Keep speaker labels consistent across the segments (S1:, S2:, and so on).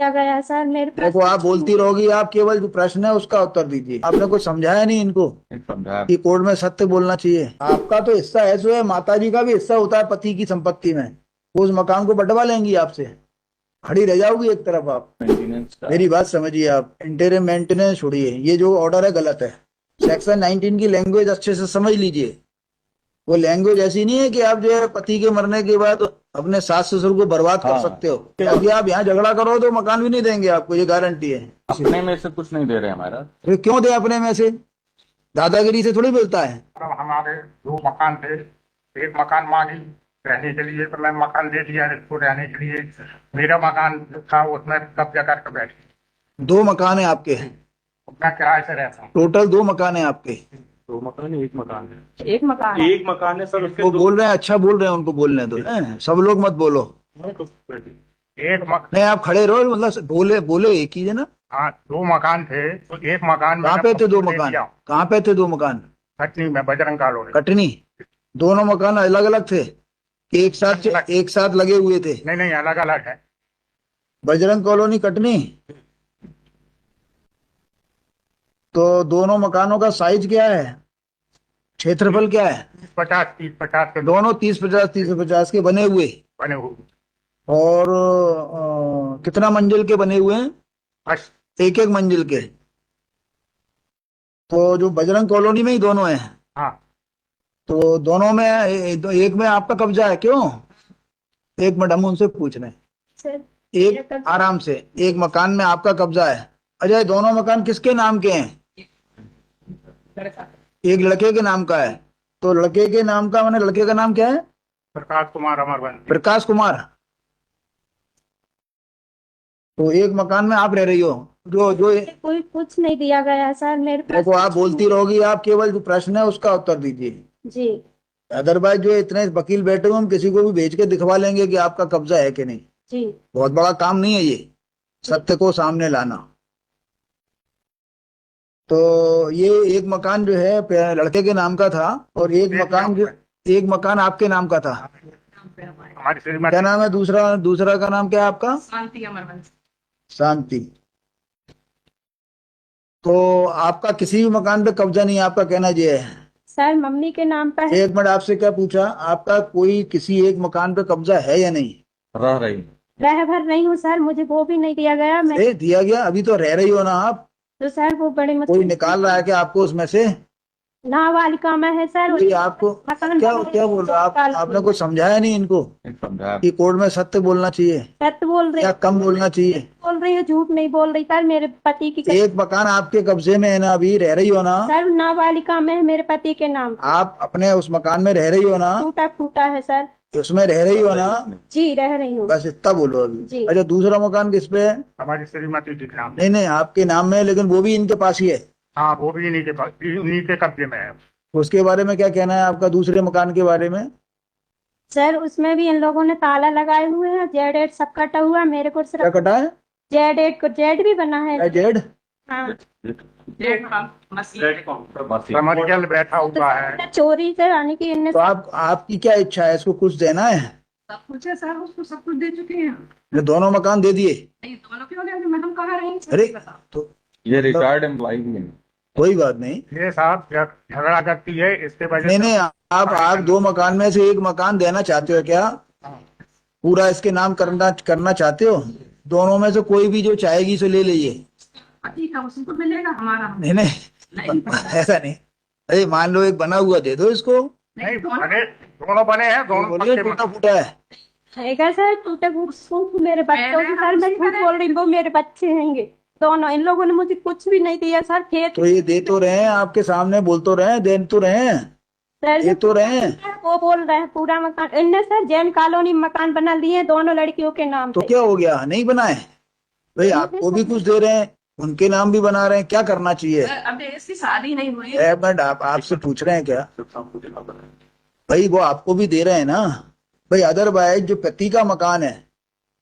S1: क्या गया सर मेरे पास
S2: देखो, आप बोलती रहोगी, आप केवल जो प्रश्न है उसका उत्तर दीजिए। आपने कुछ समझाया नहीं इनको
S3: समझा।
S2: कि कोर्ट में सत्य बोलना चाहिए। आपका तो हिस्सा है सो है, माता जी का भी हिस्सा होता है पति की संपत्ति में। वो उस मकान को बंटवा लेंगी आपसे, खड़ी रह जाओगी एक तरफ आप।
S3: मेंटेनेंस का
S2: मेरी बात समझिए, आप इंटीरियर मेंटेनेंस छोड़िए, ये जो ऑर्डर है गलत है। सेक्शन 19 की लैंग्वेज अच्छे से समझ लीजिए। वो लैंग्वेज ऐसी नहीं है कि आप जो है पति के मरने के बाद अपने सास ससुर को बर्बाद कर
S3: हाँ।
S2: सकते हो। यदि आप यहाँ झगड़ा करो तो मकान भी नहीं देंगे आपको, ये गारंटी है।
S3: अपने में से कुछ नहीं दे रहे हमारा।
S2: फिर क्यों दे अपने में से? दादागिरी से थोड़ी मिलता है।
S4: मतलब हमारे दो मकान थे। एक मकान मांगी रहने के लिए, तो मैं मकान दे दिया इसको रहने के लिए। मेरा मकान जो था उसमें कब्जा करके बैठी।
S2: 2 मकान है आपके,
S4: मैं किराए से रहता हूँ।
S2: टोटल 2 मकान है आपके।
S3: दो मकान है, एक मकान है।
S1: एक मकान
S3: एक मकान है सर, उसके
S2: वो
S3: दो।
S2: बोल रहे हैं, अच्छा बोल रहे हैं, उनको बोलने दो। सब लोग मत बोलो।
S4: एक मक
S2: नहीं, आप खड़े रहो, मतलब बोले बोले एक ही है ना।
S4: हाँ, दो मकान थे तो एक मकान
S2: कहाँ
S4: मैंने
S2: पे थे 2
S4: दे
S2: मकान?
S4: दिया।
S2: कहाँ पे थे 2 मकान?
S4: कटनी में बजरंग कॉलोनी।
S2: कटनी। दोनों मकान अलग अलग थे कि एक साथ लगे हुए थे?
S4: नहीं नहीं, अलग अलग है।
S2: बजरंग कॉलोनी कटनी। तो दोनों मकानों का साइज क्या है, क्षेत्रफल क्या है?
S4: 50 30 50 के
S2: दोनों 30 50 30 50 के बने हुए।
S4: बने हुए।
S2: और कितना मंजिल के बने हुए हैं?
S4: बस।
S2: एक एक मंजिल के। तो जो बजरंग कॉलोनी में ही दोनों हैं,
S4: हाँ।
S2: तो दोनों में एक में आपका कब्जा है क्यों? एक मिनट, हम उनसे पूछ रहे हैं।
S1: सर।
S2: एक आराम से, एक मकान में आपका कब्जा है। अजय, दोनों मकान किसके नाम के हैं? एक लड़के के नाम का है। तो लड़के के नाम का माने लड़के का नाम क्या है?
S4: प्रकाश कुमार अमरवंशी।
S2: प्रकाश कुमार। तो एक मकान में आप रह रही हो, जो जो
S1: कोई कुछ नहीं दिया गया सर मेरे पास।
S2: देखो, आप बोलती रहोगी, आप केवल जो प्रश्न है उसका उत्तर दीजिए।
S1: जी।
S2: अदरवाइज जो इतने वकील बैठे हुए, हम किसी को भी भेज के दिखवा लेंगे कि आपका कब्जा है कि नहीं।
S1: जी।
S2: बहुत बड़ा काम नहीं है ये, सत्य को सामने लाना। तो ये एक मकान जो है लड़के के नाम का था, और एक मकान आपके नाम का था।
S4: हमारी
S2: क्या
S4: श्रीमती
S2: नाम है दूसरा? दूसरा का नाम क्या है आपका?
S1: शांति अमरवंश।
S2: शांति। तो आपका किसी भी मकान पे कब्जा नहीं है, आपका कहना ये है?
S1: सर मम्मी के नाम पर है।
S2: एक मिनट, आपसे क्या पूछा? आपका कोई किसी एक मकान पे कब्जा है या नहीं?
S3: रह रही।
S1: रह भर नहीं हूँ सर, मुझे वो भी नहीं दिया गया। मैं
S2: दिया गया, अभी तो रह रही हो ना आप।
S1: तो सर वो बड़े
S2: कोई
S1: मुश्किल
S2: निकाल रहा है कि आपको उसमें से?
S1: नाबालिका में है सर।
S2: कोई आपको
S1: मकान
S2: क्या
S1: बने
S2: क्या बोल रहा है? आपने कुछ समझाया नहीं इनको
S3: समझा।
S2: कि कोर्ट में सत्य बोलना चाहिए
S1: सत्य बोल रही
S2: या कम बोलना चाहिए?
S1: बोल रही हूँ, झूठ नहीं बोल रही सर। मेरे पति की
S2: एक मकान आपके कब्जे में है ना, अभी रह रही हो ना?
S1: सर नाबालिका में है मेरे पति के नाम।
S2: आप अपने उस मकान में रह रही हो ना?
S1: टूटा फूटा है सर।
S2: उसमें रह रही हो ना?
S1: जी रह रही हूँ।
S2: बस इतना बोलो अभी।
S1: जी।
S2: अच्छा, दूसरा मकान किस पे है?
S4: हमारी श्रीमती जी के नाम।
S2: नहीं नहीं, आपके नाम में है, लेकिन वो भी इनके पास ही है।
S4: हाँ, वो भी इन्हीं के पास, इन्हीं के कब्जे में है।
S2: उसके बारे में क्या कहना है आपका, दूसरे मकान के बारे में?
S1: सर उसमें भी इन लोगों ने ताला लगाए हुए हैं, जेड एड सब कटा हुआ है। मेरे को
S2: क्या
S1: सिर्फ
S2: कटा है?
S1: जेड एड को जेड भी बना है।
S2: जेड?
S1: हाँ।
S4: कमर्शियल बैठा हुआ है।
S1: चोरी से यानी कि इनने
S2: तो आपकी क्या इच्छा है, इसको कुछ देना है?
S5: सब कुछ है सर, उसको सब कुछ दे चुके हैं।
S2: ये दोनों मकान दे दिए?
S5: नहीं, दोनों क्यों दे? मैं हम कहाँ रहेंगे?
S2: अरे, तो
S3: ये रिटायर्ड एम्प्लॉय भी है।
S2: कोई बात नहीं।
S4: ये साहब झगड़ा करती है, इसके वजह
S2: नहीं
S4: से।
S2: नहीं, आप 2 मकान में से एक मकान देना चाहते हो क्या? पूरा इसके नाम करना करना चाहते हो? दोनों में से कोई भी जो चाहेगी सो ले लीजिए।
S5: ठीक है, उसी को मिलेगा हमारा।
S2: नहीं नहीं,
S5: नहीं,
S2: ऐसा नहीं। अरे मान लो एक बना हुआ दे दो इसको।
S4: नहीं, बने दोनों बने हैं, दोनों
S2: बोलिए
S4: पक्के
S2: टूटा फूटा है।
S1: हैगा सर। टूटे फूट मेरे बच्चों की सर। मैं झूठ बोल रही हूँ, वो मेरे बच्चे हैंगे दोनों। इन लोगों ने मुझे कुछ भी नहीं दिया सर। खेत
S2: तो ये दे तो रहे हैं आपके सामने, बोल तो रहे हैं, दे तो रहे हैं,
S1: सर
S2: ये तो रहे हैं।
S1: वो बोल रहे हैं पूरा मकान इनने सर जैन कॉलोनी में मकान बना लिए हैं दोनों लड़कियों के नाम
S2: तो
S1: पे।
S2: क्या हो गया, नहीं बनाए? भाई आपको भी कुछ दे रहे हैं, उनके नाम भी बना रहे हैं, क्या करना चाहिए?
S5: सर, अभी इसकी शादी नहीं हुई।
S2: एक मिनट, आप आपसे पूछ रहे हैं क्या? भाई वो आपको भी दे रहे हैं ना। भाई अदरवाइज जो पति का मकान है,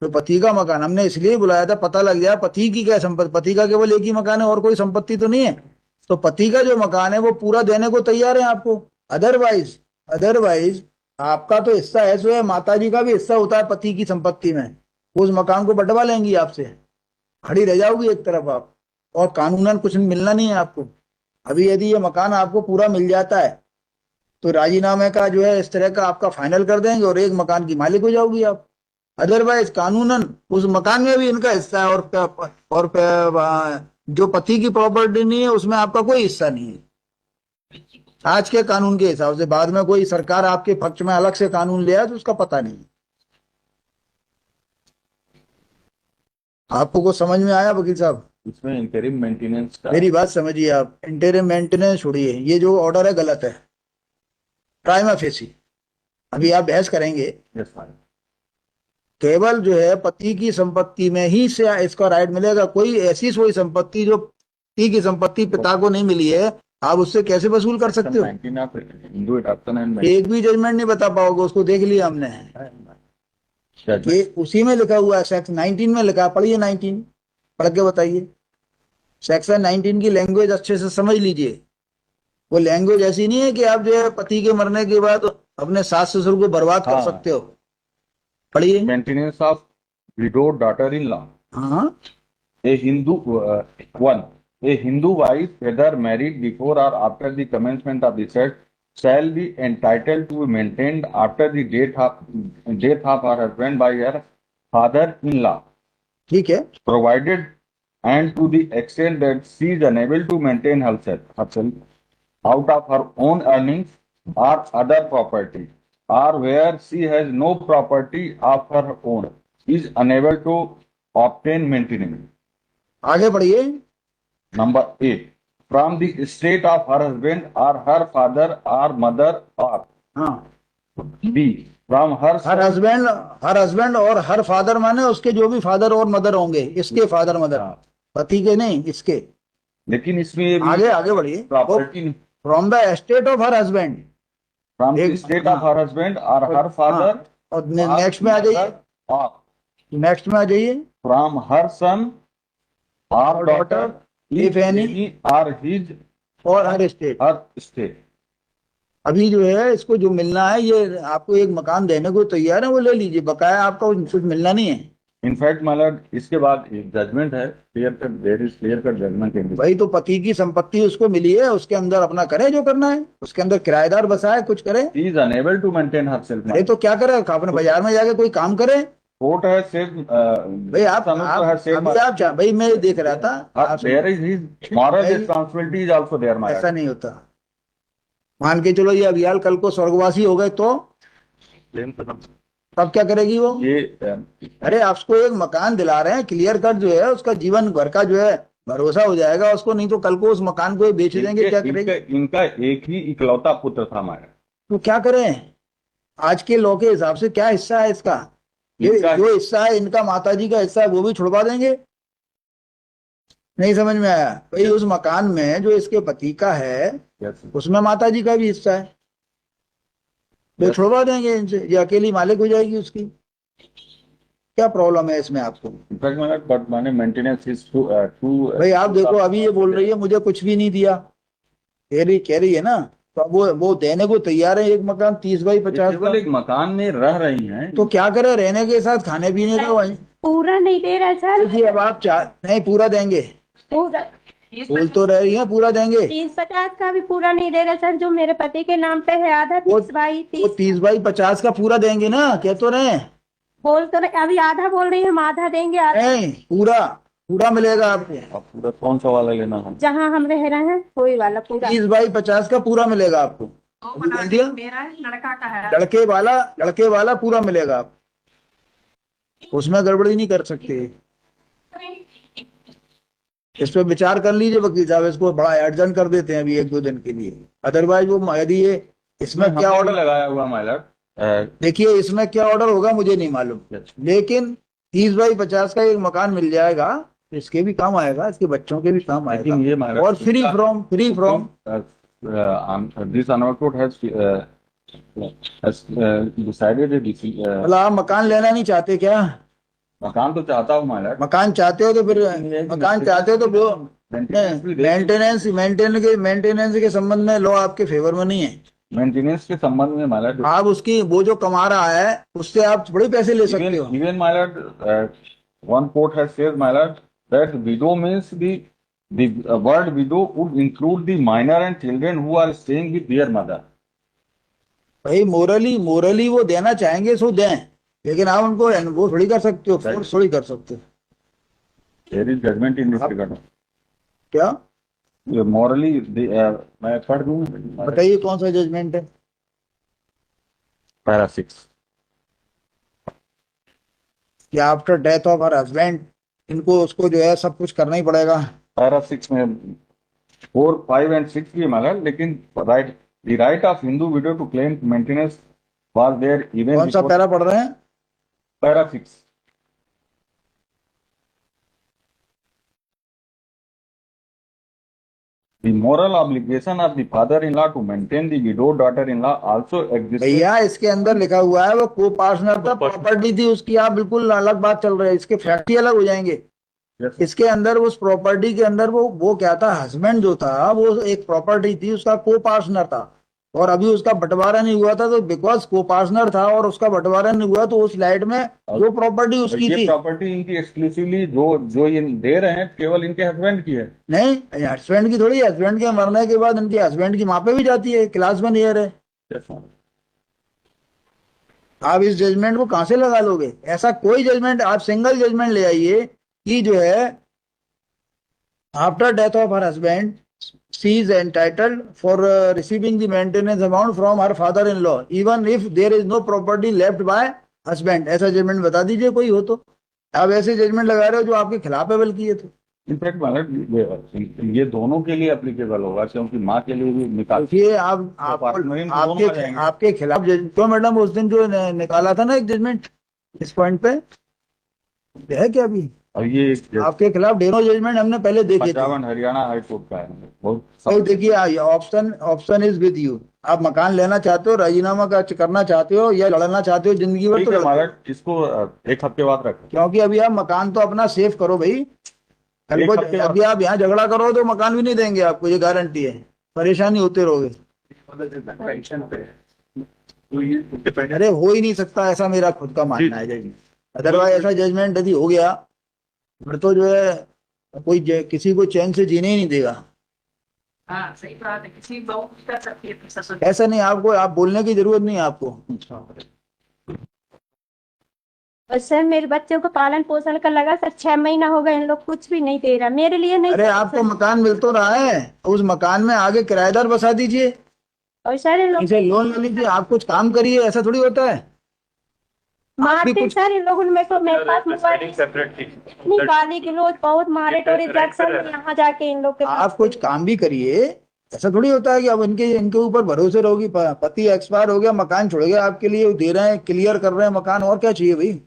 S2: तो पति का मकान हमने इसलिए बुलाया था, पता लग गया पति की क्या संपत्ति। पति का केवल एक ही मकान है और कोई संपत्ति तो नहीं है। तो पति का जो मकान है वो पूरा देने को तैयार है आपको। अदरवाइज अदरवाइज आपका तो हिस्सा है सो है, माता जी का भी हिस्सा होता है पति की संपत्ति में। वो उस मकान को बंटवा लेंगी आपसे। खड़ी रह जाओगी एक तरफ आप, और कानूनन कुछ मिलना नहीं है आपको। अभी यदि ये मकान आपको पूरा मिल जाता है तो राजीनामे का जो है इस तरह का आपका फाइनल कर देंगे और एक मकान की मालिक हो जाओगी आप। अदरवाइज कानूनन उस मकान में भी इनका हिस्सा है, और जो पति की प्रॉपर्टी नहीं है उसमें आपका कोई हिस्सा नहीं है आज के कानून के हिसाब से। बाद में कोई सरकार आपके पक्ष में अलग से कानून ले आए तो उसका पता नहीं। आपको कुछ समझ में आया वकील साहब?
S3: इसमें इंटरिम मेंटेनेंस का
S2: मेरी बात समझिए आप, इंटरिम मेंटेनेंस छोड़िए, ये जो ऑर्डर है गलत है प्राइमा फेसी। अभी आप बहस करेंगे,
S3: यस मैडम।
S2: केवल जो है पति की संपत्ति में ही से इसका राइट मिलेगा। कोई ऐसी कोई संपत्ति जो पति की संपत्ति पिता को नहीं मिली है, आप उससे कैसे वसूल कर सकते हो?
S3: 19 ऑफ हिंदू एडॉप्शन एंड
S2: एक भी जजमेंट नहीं बता पाओगे, उसको देख लिया हमने। ये उसी में लिखा हुआ है, सेक्शन 19 में लिखा है, पढ़िए 19, पढ़ के बताइए। सेक्शन 19 की लैंग्वेज अच्छे से समझ लीजिए। वो लैंग्वेज ऐसी नहीं है कि आप जो है पति के मरने के बाद अपने सास ससुर को बर्बाद कर
S3: हाँ।
S2: सकते हो। पढ़िए।
S3: Maintenance of widowed daughter-in-law.
S2: हाँ,
S3: A Hindu one. A Hindu wife, whether married before or after the commencement of the said, shall be entitled to be maintained after the death of her husband by her father-in-law,
S2: ठीक है।
S3: provided and to the extent that she is unable to maintain herself out of her own earnings or other property, or where she has no property of her own, is unable to obtain maintenance.
S2: आगे पढ़िए।
S3: Number 8. From the estate of her husband or her father or mother, or
S2: हाँ,
S3: B. From her
S2: her husband और her father माने उसके जो भी father और mother होंगे, इसके फादर मदर, पति के नहीं, इसके।
S3: लेकिन इसमें ये भी
S2: आगे आगे बढ़िए।
S3: Property
S2: from the estate of her husband,
S3: from the
S2: एक-
S3: estate of her husband or her father,
S2: और नेक्स्ट में आ जाइए,
S3: or
S2: नेक्स्ट में आ जाइए।
S3: from her son or
S2: Or
S3: daughter,
S2: daughter, if any,
S3: or his
S2: और हर स्टेट।
S3: her state.
S2: अभी जो है इसको जो मिलना है, ये आपको एक मकान देने को तैयार है, वो ले लीजिए, बकाया आपको कुछ मिलना नहीं है।
S3: इनफैक्ट मतलब इसके बाद एक जजमेंट है, clear cut, there is clear cut judgement.
S2: भाई तो पति की संपत्ति उसको मिली है, उसके अंदर अपना करे जो करना है, उसके अंदर किराएदार बसाए, कुछ करे।
S3: She is unable to maintain herself.
S2: अरे तो क्या करे, अपने बाजार में जाके कोई काम करे।
S3: Court has said,
S2: भाई आप
S3: has said,
S2: अभी आप भाई मैं देख रहा था, आप
S3: there is his moral
S2: भाई-
S3: responsibility is also there, my
S2: ऐसा
S3: lord.
S2: नहीं होता। मान के चलो ये अभियाल कल को स्वर्गवासी हो गए तो तब क्या करेगी वो?
S3: ये
S2: अरे आप उसको एक मकान दिला रहे हैं, क्लियर कट जो है उसका जीवन भर का जो है भरोसा हो जाएगा उसको, नहीं तो कल को उस मकान को बेच देंगे, क्या करेंगे?
S3: इनका एक ही इकलौता पुत्र था हमारा।
S2: तो क्या करें? आज के लॉ के हिसाब से क्या हिस्सा है इसका? ये
S3: इनका-
S2: जो हिस्सा है इनका, माताजी का हिस्सा है, वो भी छुड़वा देंगे? नहीं समझ में आया? भाई उस मकान में जो इसके पति का है
S3: Yes.
S2: उसमें माताजी का भी हिस्सा है, वो
S3: Yes.
S2: छुड़वा देंगे इनसे, ये अकेली मालिक हो जाएगी उसकी। क्या प्रॉब्लम है इसमें आपको?
S3: In fact, my lord, but मैंने मेंटेनेंस इज टू
S2: भाई आप देखो अभी ये बोल रही है मुझे कुछ भी नहीं दिया, कह रही है ना, तो अब वो देने को तैयार है एक मकान 30 बाई 50
S3: केवल
S2: का।
S3: एक मकान में रह रही हैं,
S2: तो क्या करे, रहने के साथ खाने पीने का वही।
S1: पूरा नहीं दे रहा सर,
S2: देखिए अब आप नहीं पूरा देंगे,
S1: पूरा
S2: बोल तो रह रही है पूरा देंगे।
S1: 30-50 का भी पूरा नहीं दे रहा सर, जो मेरे पति के नाम पे है आधा, 30 बाई
S2: वो
S1: 30
S2: 30 बाई 50 का पूरा देंगे ना, कह तो रहे हैं।
S1: बोल तो रहे, अभी आधा बोल रही है, हम आधा देंगे, आधा
S2: नहीं पूरा मिलेगा आपको।
S3: अब पूरा कौन सा वाला लेना है?
S1: जहाँ हम रह रहे हैं वही वाला पूरा।
S2: 30 बाई 50 का पूरा मिलेगा आपको।
S5: तो
S2: अभी
S5: बना
S2: बोल दिया?
S5: मेरा है, लड़का का है।
S2: लड़के वाला पूरा मिलेगा आपको, उसमें गड़बड़ी नहीं कर सकते। इस पे विचार कर लीजिए वकील साहब, इसको बड़ा अर्जेंट कर देते हैं अभी 1-2 दिन के लिए। अदरवाइज वो यदि ये इसमें क्या
S3: हमने
S2: ऑर्डर,
S3: लगाया हुआ my lord,
S2: देखिए इसमें क्या ऑर्डर होगा मुझे नहीं मालूम, लेकिन 30 बाई 50 का एक मकान मिल जाएगा, इसके भी काम आएगा, इसके बच्चों के भी काम
S3: I
S2: आएगा,
S3: think ये my lord,
S2: और free from
S3: this honorable court has decided a
S2: मतलब आप मकान लेना नहीं चाहते क्या?
S3: मकान तो चाहता हूँ my lord.
S2: मकान चाहते हो तो फिर मकान चाहते हो तो मेंटेनेंस के संबंध में लॉ आपके फेवर में नहीं है।
S3: मेंटेनेंस के संबंध में my lord,
S2: आप उसकी वो जो कमा रहा है उससे आप बड़े पैसे ले सकते हो।
S3: even my lord, one court has said my lord that widow means the word widow would include the minor and children who are staying with their mother.
S2: भाई मोरली वो देना चाहेंगे सो दें, लेकिन आप उनको वो थोड़ी कर सकते हो, फोर्स थोड़ी कर सकते हो।
S3: There is judgment in this regard.
S2: क्या
S3: Morally, मैं पढ़ दूं?
S2: बताइए कौन सा जजमेंट है?
S3: Para 6.
S2: कि after death of her husband इनको उसको जो है सब कुछ करना ही पड़ेगा।
S3: Para 6 में 4, 5 and 6 भी मगर, लेकिन the right of Hindu widow to claim maintenance was there even
S2: कौन सा
S3: before
S2: पैरा पढ़ रहे हैं?
S3: Para 6. The moral obligation of the father-in-law to maintain the widowed daughter-in-law also existed.
S2: भैया इसके अंदर लिखा हुआ है वो को पार्टनर था, प्रॉपर्टी थी उसकी, आप बिल्कुल अलग बात चल रही है, इसके फैक्ट ही अलग हो जाएंगे।
S3: Yes.
S2: इसके अंदर उस प्रॉपर्टी के अंदर वो क्या था, हस्बैंड जो था वो एक प्रॉपर्टी थी, उसका को पार्टनर था, और अभी उसका बंटवारा नहीं हुआ था, तो बिकॉज को पार्टनर था और उसका बंटवारा नहीं हुआ, तो उस लाइट में वो प्रॉपर्टी उसकी
S3: ये
S2: थी।
S3: प्रॉपर्टी इनकी एक्सक्लूसिवली जो ये दे रहे हैं केवल इनके हस्बैंड की है।
S2: नहीं, हस्बैंड की थोड़ी, हस्बैंड के मरने के बाद इनके हस्बैंड की माँ पे भी जाती है, क्लास वन ईयर है। आप इस जजमेंट को कहां से लगा लोगे? ऐसा कोई जजमेंट, आप सिंगल जजमेंट ले आइए कि जो है after death of her husband she is entitled for receiving the maintenance amount from her father in law even if there is no property left by husband। ऐसा जजमेंट बता दीजिए कोई हो तो। आप ऐसे जजमेंट लगा रहे हो जो आपके खिलाफ है बल्कि ये तो।
S3: इनफैक्ट मतलब ये दोनों के लिए एप्लीकेबल होगा, क्योंकि माँ के लिए भी निकाल।
S2: ये आपके खिलाफ तो मैडम उस दिन जो निकाला था ना एक जजमेंट इस पॉइंट पे है क्या अभी?
S3: और ये
S2: आपके खिलाफ ढेरों जजमेंट हमने पहले देखे थे।
S3: पंजाब हरियाणा हाई कोर्ट का है।
S2: और देखिए ऑप्शन इज विद यू, आप मकान लेना चाहते हो, राजीनामा करना चाहते हो, या लड़ना चाहते हो जिंदगी भर, तो
S3: मतलब इसको एक हफ्ते बाद रखें,
S2: क्योंकि अभी आप मकान तो अपना सेव करो भाई, कल को अभी आप यहाँ झगड़ा करो तो मकान भी नहीं देंगे आपको, ये गारंटी है, परेशानी होते रहोगे। अरे हो ही नहीं सकता ऐसा, मेरा खुद का मानना है जज, अदरवाइज ऐसा जजमेंट यदि हो गया फिर तो जो है कोई किसी को चैन से जीने ही नहीं देगा।
S5: हाँ सही बात है, किसी बहू भी कर सकती है ससुर।
S2: ऐसा नहीं, आपको आप बोलने की जरूरत नहीं है आपको।
S1: और सर मेरे बच्चों को पालन पोषण का लगा सर 6 महीना हो गए, इन लोग कुछ भी नहीं दे रहा मेरे लिए। नहीं
S2: अरे आपको मकान मिल तो रहा है, उस मकान में आगे किराएदार बसा दीजिए
S1: और सर इन लोग
S2: इसे लोन ले लीजिए, आप कुछ काम करिए, ऐसा थोड़ी होता है।
S1: मारते सर इन लोगों ने को मेरे पास मोबाइल नहीं, गाली गलौज बहुत मारे टोरे जैक्सन यहाँ जाके इन लोग के पास।
S2: आप कुछ काम भी करिए, ऐसा थोड़ी होता है कि अब इनके ऊपर भरोसे रहोगी। पति एक्सपायर हो गया, मकान छोड़ गया, आपके लिए दे रहे हैं, क्लियर कर रहे हैं मकान, और क्या चाहिए भाई?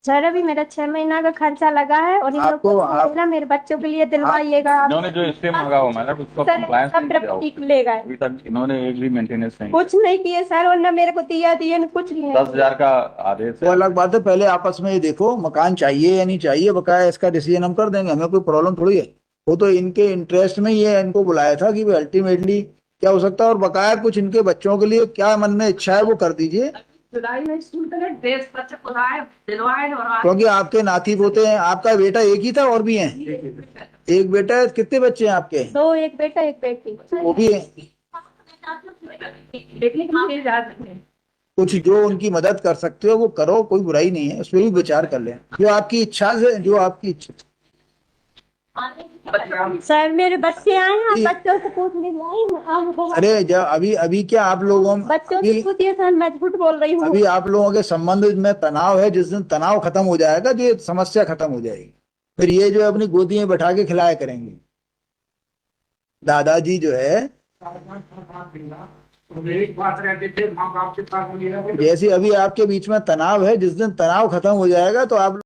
S1: सर अभी मेरा 6 महीना का खर्चा लगा है, और इन लोग को ना मेरे बच्चों के लिए दिलवाइएगा।
S3: इन्होंने जो स्टे मांगा हो मतलब उसको कंप्लायंस नहीं
S1: मिलेगा,
S3: अभी तक इन्होंने एक भी मेंटेनेंस नहीं
S1: कुछ नहीं किए सर, और ना मेरे को दिए कुछ नहीं।
S3: 10,000 का आदेश
S2: वो अलग बात है, पहले आपस में ये देखो मकान चाहिए या नहीं चाहिए, बकाया इसका डिसीजन हम कर देंगे, हमें कोई प्रॉब्लम थोड़ी है। वो तो इनके इंटरेस्ट में ये इनको बुलाया था कि अल्टीमेटली क्या हो सकता है, और बकाया कुछ इनके बच्चों के लिए क्या मन में इच्छा है वो कर दीजिए,
S5: जुलाई में स्कूल का ड्रेस बच्चे को लाए दिलवाए, और
S2: क्योंकि आपके नाती पोते हैं। आपका बेटा एक ही था और भी हैं? एक बेटा है, कितने बच्चे हैं आपके?
S1: 2, एक बेटा एक बेटी।
S2: वो भी है।
S5: देखने के लिए जा सकते हैं।
S2: कुछ जो उनकी मदद कर सकते हो वो करो, कोई बुराई नहीं है, उस पर भी विचार कर लें, जो आपकी इच्छा से, जो आपकी इच्छा।
S1: सर मेरे बच्चे आए हैं, आप बच्चों से पूछ लीजिए।
S2: अरे जब अभी क्या आप लोगों
S1: बच्चों से पूछिए सर, मैं झूठ बोल रही हूँ।
S2: अभी आप लोगों के संबंध में तनाव है, जिस दिन तनाव खत्म हो जाएगा तो ये समस्या खत्म हो जाएगी, फिर ये जो अपनी गोदी में बैठा के खिलाया करेंगे। दादाजी जो है
S4: एक बात रहती थी, माँ बाप के पास
S2: जैसे अभी आपके बीच में तनाव है, जिस दिन तनाव खत्म हो जाएगा तो आप